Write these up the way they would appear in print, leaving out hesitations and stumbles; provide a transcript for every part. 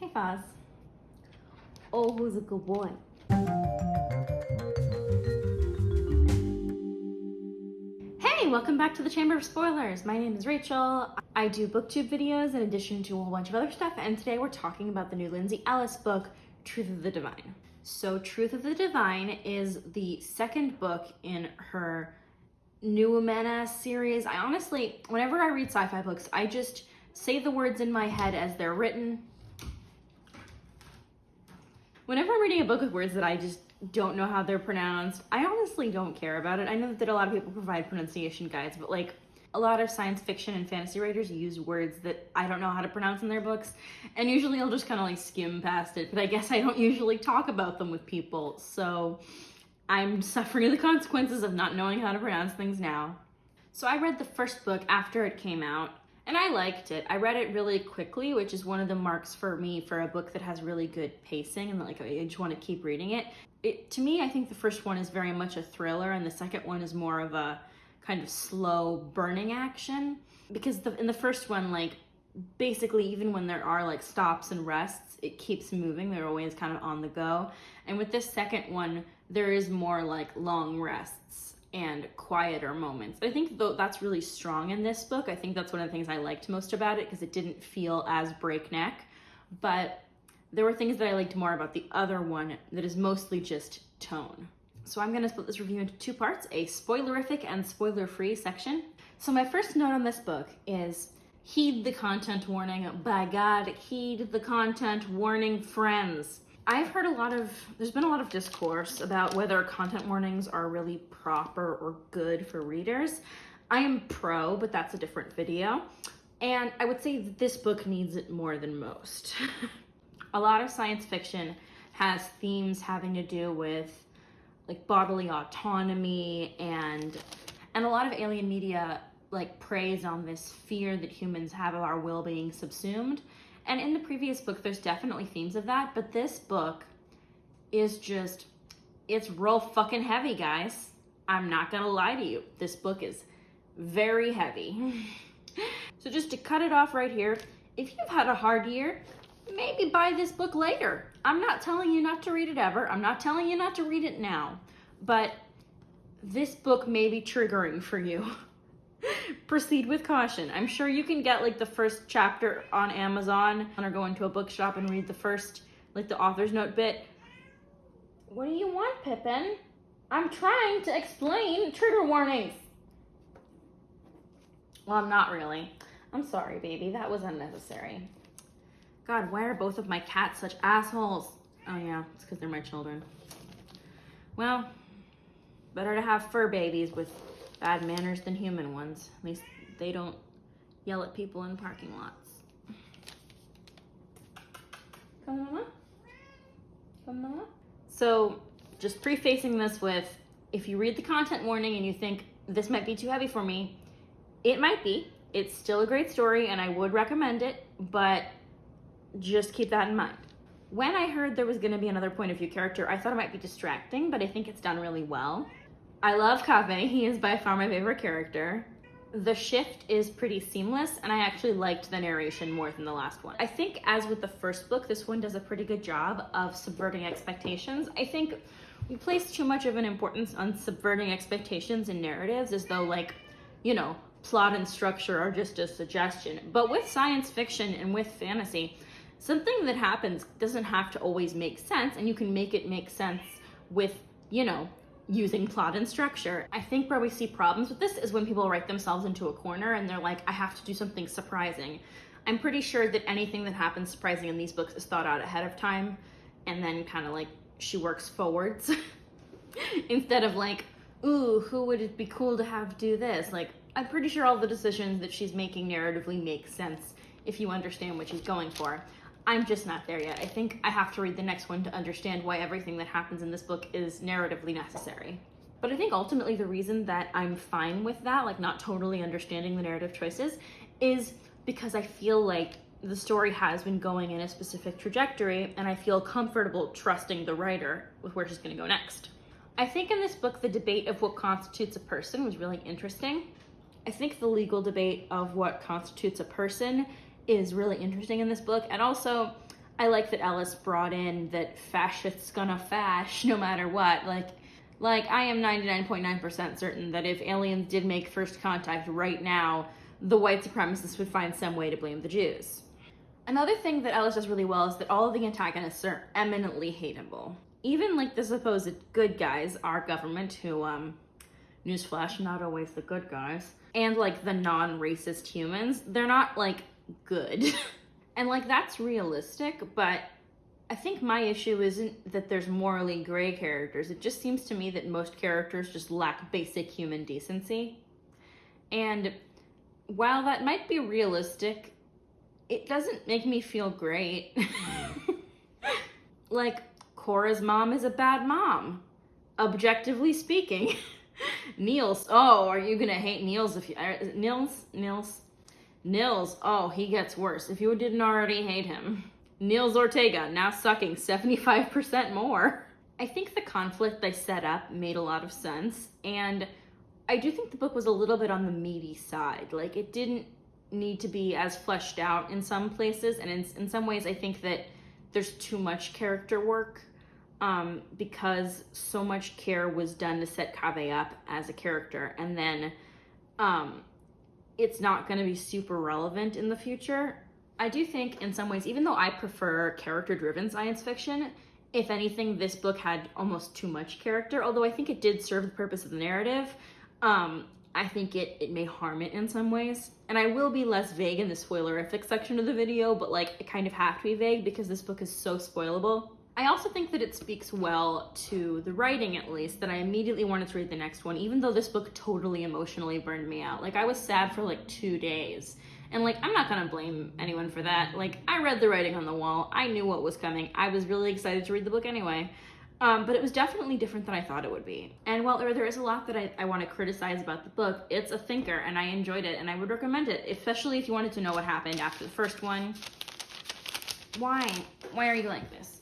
Hey, Foz. Oh, who's a good boy? Hey, welcome back to the Chamber of Spoilers. My name is Rachel. I do booktube videos in addition to a whole bunch of other stuff, and today we're talking about the new Lindsay Ellis book, Truth of the Divine. So Truth of the Divine is the second book in her New Amena series. I honestly, whenever I read sci-fi books, I just say the words in my head as they're written. Whenever I'm reading a book with words that I just don't know how they're pronounced, I honestly don't care about it. I know that a lot of people provide pronunciation guides, but like a lot of science fiction and fantasy writers use words that I don't know how to pronounce in their books, and usually I'll just kind of like skim past it, but I guess I don't usually talk about them with people, so I'm suffering the consequences of not knowing how to pronounce things now. So I read the first book after it came out, and I liked it. I read it really quickly, which is one of the marks for me for a book that has really good pacing and like I just want to keep reading it. To me, I think the first one is very much a thriller, and the second one is more of a kind of slow burning action. Because in the first one, like basically even when there are like stops and rests, it keeps moving. They're always kind of on the go. And with this second one, there is more like long rests and quieter moments. I think though that's really strong in this book. I think that's one of the things I liked most about it, because it didn't feel as breakneck. But there were things that I liked more about the other one that is mostly just tone. So I'm gonna split this review into two parts, a spoilerific and spoiler-free section. So my first note on this book is heed the content warning. By God, heed the content warning, friends. I've heard there's been a lot of discourse about whether content warnings are really proper or good for readers. I am pro, but that's a different video. And I would say that this book needs it more than most. A lot of science fiction has themes having to do with like bodily autonomy, and a lot of alien media like preys on this fear that humans have of our will being subsumed. And in the previous book, there's definitely themes of that, but this book is just, it's real fucking heavy, guys. I'm not gonna lie to you. This book is very heavy. So just to cut it off right here, if you've had a hard year, maybe buy this book later. I'm not telling you not to read it ever. I'm not telling you not to read it now, but this book may be triggering for you. Proceed with caution. I'm sure you can get like the first chapter on Amazon or go into a bookshop and read the first, like the author's note bit. What do you want, Pippin? I'm trying to explain trigger warnings. Well, I'm not really. I'm sorry, baby. That was unnecessary. God, why are both of my cats such assholes? Oh yeah, it's because they're my children. Well, better to have fur babies with bad manners than human ones. At least they don't yell at people in parking lots. Come on, Mama. Come on, Mama. So just prefacing this with, if you read the content warning and you think this might be too heavy for me, it might be. It's still a great story and I would recommend it, but just keep that in mind. When I heard there was going to be another point of view character, I thought it might be distracting, but I think it's done really well. I love Kaveh. He is by far my favorite character. The shift is pretty seamless, and I actually liked the narration more than the last one. I think, as with the first book, this one does a pretty good job of subverting expectations. I think we place too much of an importance on subverting expectations in narratives, as though, like, you know, plot and structure are just a suggestion. But with science fiction and with fantasy, something that happens doesn't have to always make sense, and you can make it make sense with, you know, using plot and structure. I think where we see problems with this is when people write themselves into a corner and they're like, I have to do something surprising. I'm pretty sure that anything that happens surprising in these books is thought out ahead of time, and then kind of like she works forwards. Instead of like, ooh, who would it be cool to have do this? Like, I'm pretty sure all the decisions that she's making narratively make sense if you understand what she's going for. I'm just not there yet. I think I have to read the next one to understand why everything that happens in this book is narratively necessary. But I think ultimately the reason that I'm fine with that, like not totally understanding the narrative choices, is because I feel like the story has been going in a specific trajectory, and I feel comfortable trusting the writer with where she's gonna go next. I think in this book, the debate of what constitutes a person was really interesting. I think the legal debate of what constitutes a person is really interesting in this book. And also, I like that Ellis brought in that fascists gonna fash no matter what. Like I am 99.9% certain that if aliens did make first contact right now, the white supremacists would find some way to blame the Jews. Another thing that Ellis does really well is that all of the antagonists are eminently hateable. Even like the supposed good guys, our government, who, newsflash, not always the good guys, and like the non-racist humans, they're not like good. And like that's realistic, but I think my issue isn't that there's morally gray characters. It just seems to me that most characters just lack basic human decency. And while that might be realistic, it doesn't make me feel great. Like, Cora's mom is a bad mom, objectively speaking. Niels, oh, are you gonna hate Niels if you, Nils, oh, he gets worse if you didn't already hate him. Niels Ortega, now sucking 75% more. I think the conflict they set up made a lot of sense, and I do think the book was a little bit on the meaty side. Like, it didn't need to be as fleshed out in some places, and in some ways I think that there's too much character work, because so much care was done to set Kaveh up as a character, and then it's not going to be super relevant in the future. I do think in some ways, even though I prefer character-driven science fiction, if anything, this book had almost too much character, although I think it did serve the purpose of the narrative. I think it may harm it in some ways. And I will be less vague in the spoilerific section of the video, but like I kind of have to be vague because this book is so spoilable. I also think that it speaks well to the writing, at least, that I immediately wanted to read the next one, even though this book totally emotionally burned me out. Like, I was sad for like 2 days. And like, I'm not gonna blame anyone for that. Like, I read the writing on the wall. I knew what was coming. I was really excited to read the book anyway. But it was definitely different than I thought it would be. And while there is a lot that I want to criticize about the book, it's a thinker, and I enjoyed it, and I would recommend it, especially if you wanted to know what happened after the first one. Why? Why are you like this?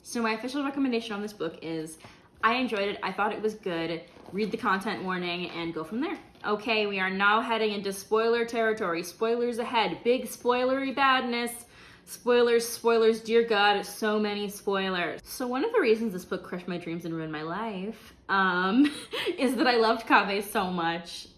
So my official recommendation on this book is, I enjoyed it, I thought it was good, read the content warning, and go from there. Okay, we are now heading into spoiler territory. Spoilers ahead. Big spoilery badness. Spoilers, dear God, so many spoilers. So one of the reasons this book crushed my dreams and ruined my life, is that I loved Kaveh so much,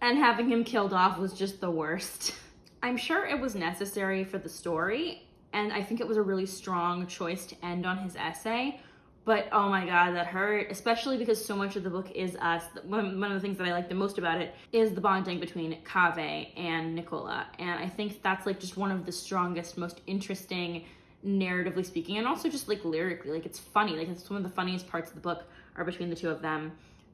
and having him killed off was just the worst. I'm sure it was necessary for the story, and I think it was a really strong choice to end on his essay, but oh my God, that hurt, especially because so much of the book is us. One of the things that I like the most about it is the bonding between Kaveh and Nicola, and I think that's like just one of the strongest, most interesting, narratively speaking, and also just like lyrically, like it's funny, like it's one of the funniest parts of the book are between the two of them,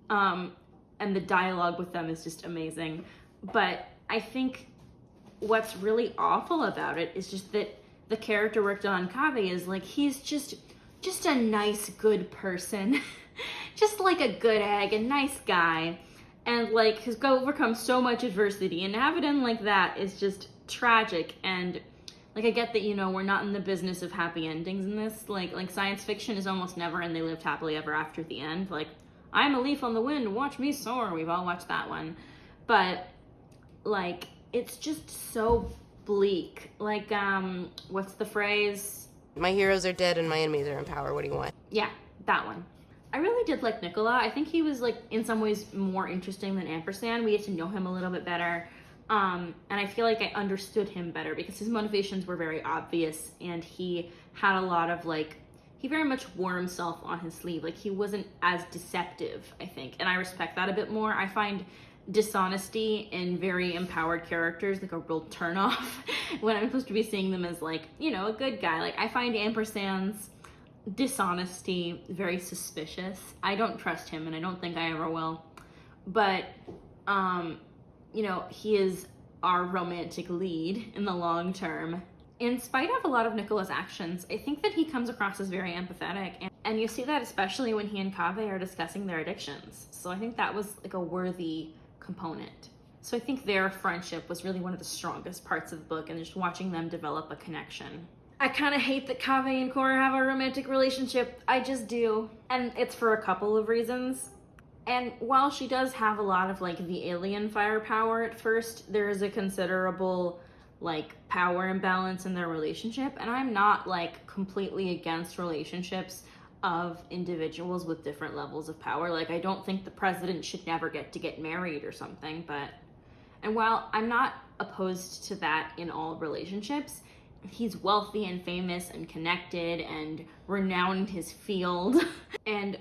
and the dialogue with them is just amazing. But I think what's really awful about it is just that the character work done on Kaveh is like, he's just a nice, good person. Just like a good egg, a nice guy. And like, has overcome so much adversity, and have it end like that is just tragic. And like, I get that, you know, we're not in the business of happy endings in this. Like science fiction is almost never, and they lived happily ever after at the end. Like, I'm a leaf on the wind, watch me soar. We've all watched that one. But like, it's just so bleak. Like, what's the phrase? My heroes are dead and my enemies are in power. What do you want? Yeah, that one. I really did like Nicola. I think he was like in some ways more interesting than Ampersand. We get to know him a little bit better. And I feel like I understood him better because his motivations were very obvious, and he had a lot of like, he very much wore himself on his sleeve. Like, he wasn't as deceptive, I think. And I respect that a bit more. I find dishonesty in very empowered characters like a real turnoff when I'm supposed to be seeing them as like, you know, a good guy. Like, I find Ampersand's dishonesty very suspicious. I don't trust him, and I don't think I ever will. But you know, he is our romantic lead in the long term. In spite of a lot of Nicola's actions, I think that he comes across as very empathetic, and you see that especially when he and Kaveh are discussing their addictions. So I think that was like a worthy component. So I think their friendship was really one of the strongest parts of the book, and just watching them develop a connection. I kind of hate that Kaveh and Cora have a romantic relationship. I just do. And it's for a couple of reasons. And while she does have a lot of like the alien firepower at first, there is a considerable like power imbalance in their relationship. And I'm not like completely against relationships of individuals with different levels of power. Like, I don't think the president should never get to get married or something, but, and while I'm not opposed to that in all relationships, he's wealthy and famous and connected and renowned in his field. And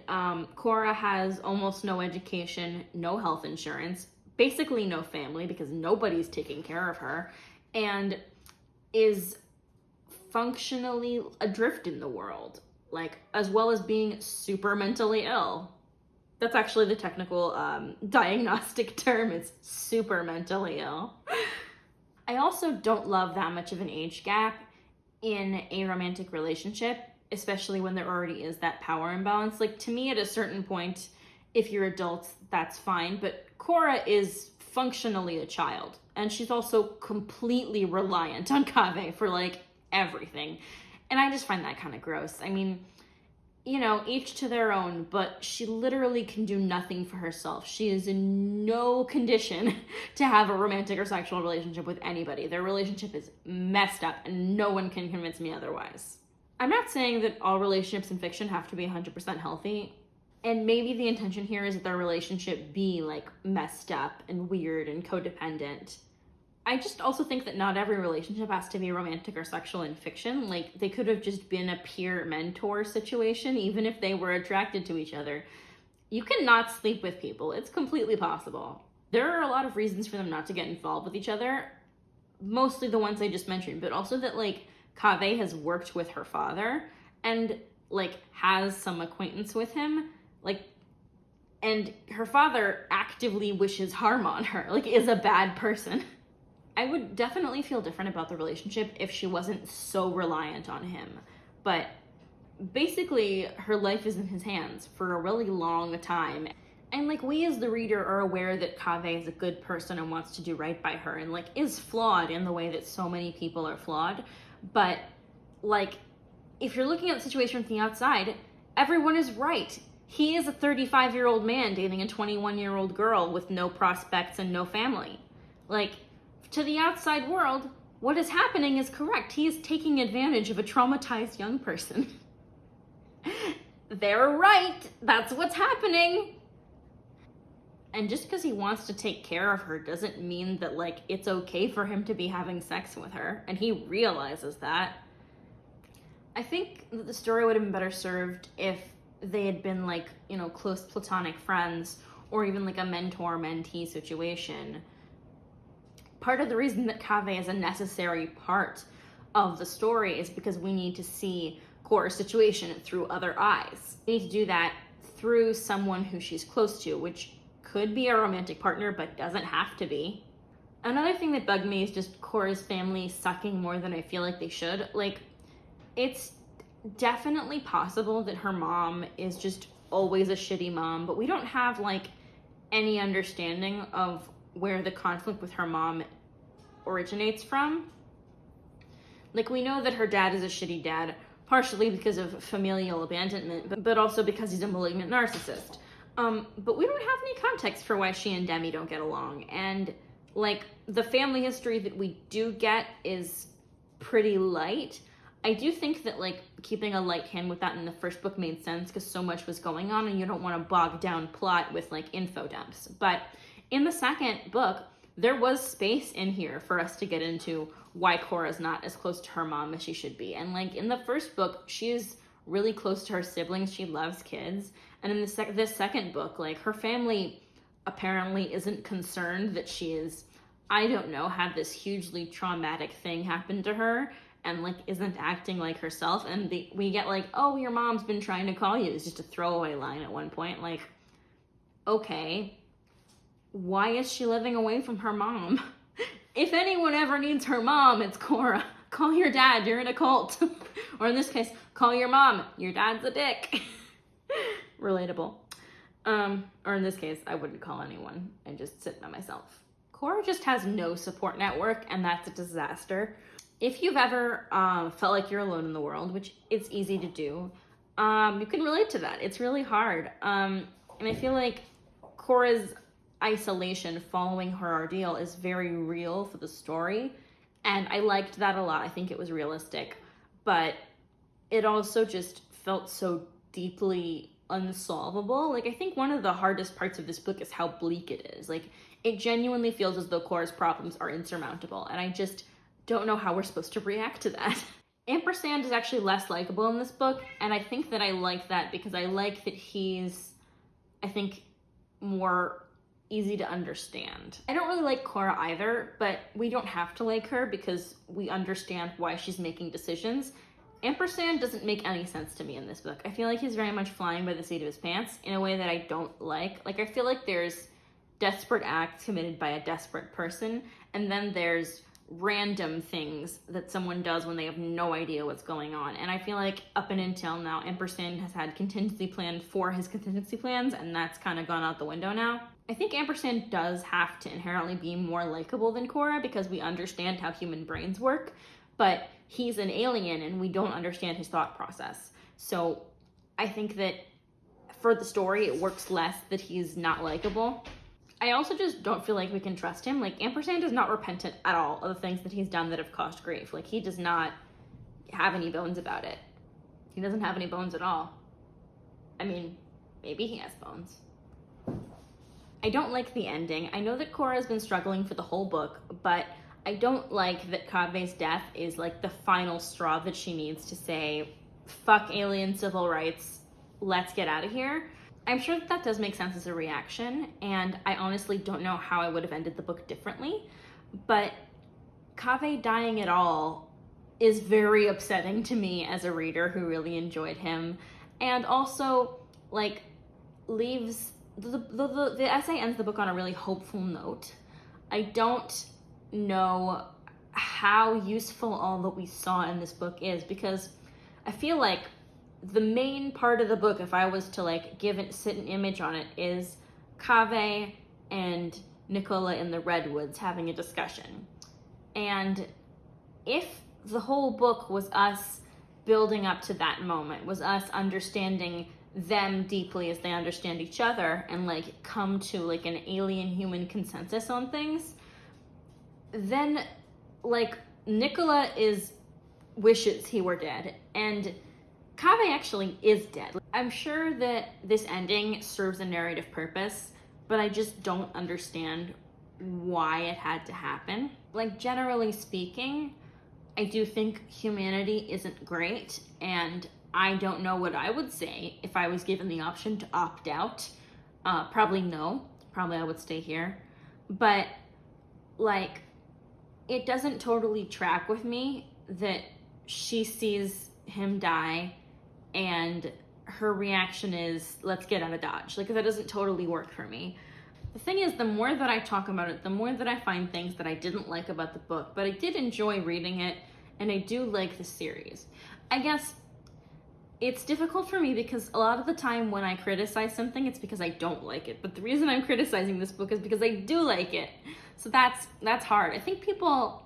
Cora has almost no education, no health insurance, basically no family because nobody's taking care of her, and is functionally adrift in the world, like, as well as being super mentally ill. That's actually the technical diagnostic term. It's super mentally ill. I also don't love that much of an age gap in a romantic relationship, especially when there already is that power imbalance. Like, to me, at a certain point, if you're adults, that's fine, but Cora is functionally a child, and she's also completely reliant on Kaveh for, like, everything. And I just find that kind of gross. I mean, you know, each to their own, but she literally can do nothing for herself. She is in no condition to have a romantic or sexual relationship with anybody. Their relationship is messed up, and no one can convince me otherwise. I'm not saying that all relationships in fiction have to be 100% healthy, and maybe the intention here is that their relationship be, like, messed up and weird and codependent. I just also think that not every relationship has to be romantic or sexual in fiction. Like, they could have just been a peer mentor situation, even if they were attracted to each other. You cannot sleep with people. It's completely possible. There are a lot of reasons for them not to get involved with each other, mostly the ones I just mentioned, but also that, like, Kaveh has worked with her father and, like, has some acquaintance with him, like, and her father actively wishes harm on her, like, is a bad person. I would definitely feel different about the relationship if she wasn't so reliant on him. But basically, her life is in his hands for a really long time. And, like, we as the reader are aware that Kaveh is a good person and wants to do right by her and, like, is flawed in the way that so many people are flawed. But, like, if you're looking at the situation from the outside, everyone is right. He is a 35-year-old man dating a 21-year-old girl with no prospects and no family. Like, to the outside world, what is happening is correct. He is taking advantage of a traumatized young person. They're right. That's what's happening. And just because he wants to take care of her doesn't mean that, like, it's okay for him to be having sex with her. And he realizes that. I think that the story would have been better served if they had been, like, you know, close platonic friends, or even like a mentor-mentee situation. Part of the reason that Kaveh is a necessary part of the story is because we need to see Cora's situation through other eyes. We need to do that through someone who she's close to, which could be a romantic partner, but doesn't have to be. Another thing that bugged me is just Cora's family sucking more than I feel like they should. Like, it's definitely possible that her mom is just always a shitty mom, but we don't have, like, any understanding of where the conflict with her mom originates from. Like, we know that her dad is a shitty dad, partially because of familial abandonment, but also because he's a malignant narcissist. But we don't have any context for why she and Demi don't get along. And, like, the family history that we do get is pretty light. I do think that, like, keeping a light hand with that in the first book made sense because so much was going on and you don't want to bog down plot with, like, info dumps. But in the second book, there was space in here for us to get into why Cora's not as close to her mom as she should be. And, like, in the first book, she is really close to her siblings. She loves kids. And in this second book, like, her family apparently isn't concerned that she is, I don't know, had this hugely traumatic thing happen to her and, like, isn't acting like herself. And we get, like, oh, your mom's been trying to call you. It's just a throwaway line at one point. Like, okay, why is she living away from her mom? If anyone ever needs her mom, it's Cora. Call your dad, you're in a cult. Or in this case, call your mom, your dad's a dick. Relatable. Or in this case, I wouldn't call anyone and just sit by myself. Cora just has no support network, and that's a disaster. If you've ever felt like you're alone in the world, which it's easy to do, you can relate to that. It's really hard. And I feel like Cora's isolation following her ordeal is very real for the story. And I liked that a lot. I think it was realistic. But it also just felt so deeply unsolvable. Like, I think one of the hardest parts of this book is how bleak it is. Like, it genuinely feels as though Cora's problems are insurmountable, and I just don't know how we're supposed to react to that. Ampersand is actually less likable in this book, and I think that I like that because I like that he's, I think, more easy to understand. I don't really like Cora either, but we don't have to like her because we understand why she's making decisions. Ampersand doesn't make any sense to me in this book. I feel like he's very much flying by the seat of his pants in a way that I don't like. Like, I feel like there's desperate acts committed by a desperate person, and then there's random things that someone does when they have no idea what's going on. And I feel like up and until now, Ampersand has had contingency planned for his contingency plans, and that's kind of gone out the window now. I think Ampersand does have to inherently be more likable than Cora because we understand how human brains work, but he's an alien and we don't understand his thought process. So I think that for the story, it works less that he's not likable. I also just don't feel like we can trust him. Like, Ampersand is not repentant at all of the things that he's done that have caused grief. Like, he does not have any bones about it. He doesn't have any bones at all. I mean, maybe he has bones. I don't like the ending. I know that Cora has been struggling for the whole book, but I don't like that Kave's death is like the final straw that she needs to say, fuck alien civil rights, let's get out of here. I'm sure that does make sense as a reaction, and I honestly don't know how I would have ended the book differently, but Kaveh dying at all is very upsetting to me as a reader who really enjoyed him, and also, like, leaves... The essay ends the book on a really hopeful note. I don't know how useful all that we saw in this book is, because I feel like the main part of the book, if I was to like sit an image on it, is Kaveh and Nicola in the Redwoods having a discussion. And if the whole book was us building up to that moment, was us understanding them deeply as they understand each other and like come to like an alien human consensus on things, then like Nicola wishes he were dead, and Kaveh actually is dead. I'm sure that this ending serves a narrative purpose, but I just don't understand why it had to happen. Like, generally speaking, I do think humanity isn't great, and I don't know what I would say if I was given the option to opt out. Probably no. Probably I would stay here. But, like, it doesn't totally track with me that she sees him die and her reaction is, let's get out of Dodge. Like, that doesn't totally work for me. The thing is, the more that I talk about it, the more that I find things that I didn't like about the book, but I did enjoy reading it, and I do like the series. I guess it's difficult for me because a lot of the time when I criticize something, it's because I don't like it. But the reason I'm criticizing this book is because I do like it. So that's hard. I think people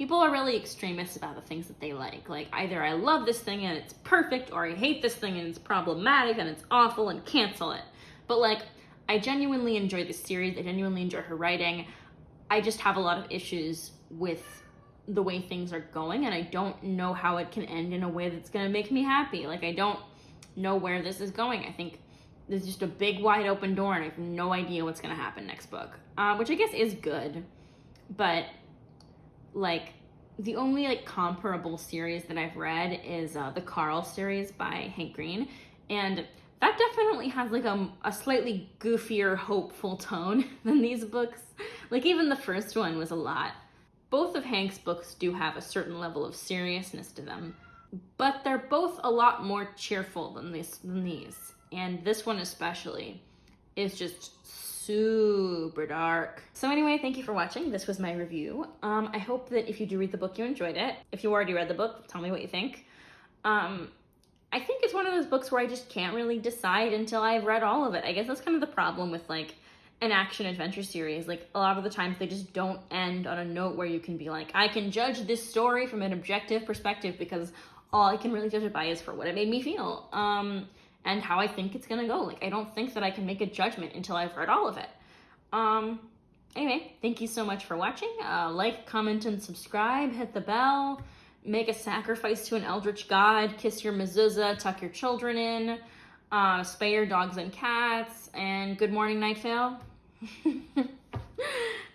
are really extremists about the things that they like. Like, either I love this thing and it's perfect, or I hate this thing and it's problematic and it's awful and cancel it. But like, I genuinely enjoy this series. I genuinely enjoy her writing. I just have a lot of issues with the way things are going, and I don't know how it can end in a way that's gonna make me happy. Like, I don't know where this is going. I think there's just a big wide open door, and I have no idea what's gonna happen next book, which I guess is good. But like, the only like comparable series that I've read is the Carl series by Hank Green, and that definitely has like a slightly goofier, hopeful tone than these books. Like, even the first one was a lot. Both of Hank's books do have a certain level of seriousness to them, but they're both a lot more cheerful than these. And this one especially is just super dark. So anyway, thank you for watching. This was my review. I hope that if you do read the book, you enjoyed it. If you already read the book, tell me what you think. I think it's one of those books where I just can't really decide until I've read all of it. I guess that's kind of the problem with like an action adventure series. Like, a lot of the times they just don't end on a note where you can be like, I can judge this story from an objective perspective because all I can really judge it by is for what it made me feel, and how I think it's gonna go. Like, I don't think that I can make a judgment until I've read all of it. Anyway, thank you so much for watching. Like, comment, and subscribe. Hit the bell. Make a sacrifice to an eldritch god. Kiss your mezuzah. Tuck your children in. Spay your dogs and cats. And good morning, Night Vale.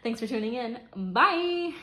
Thanks for tuning in. Bye!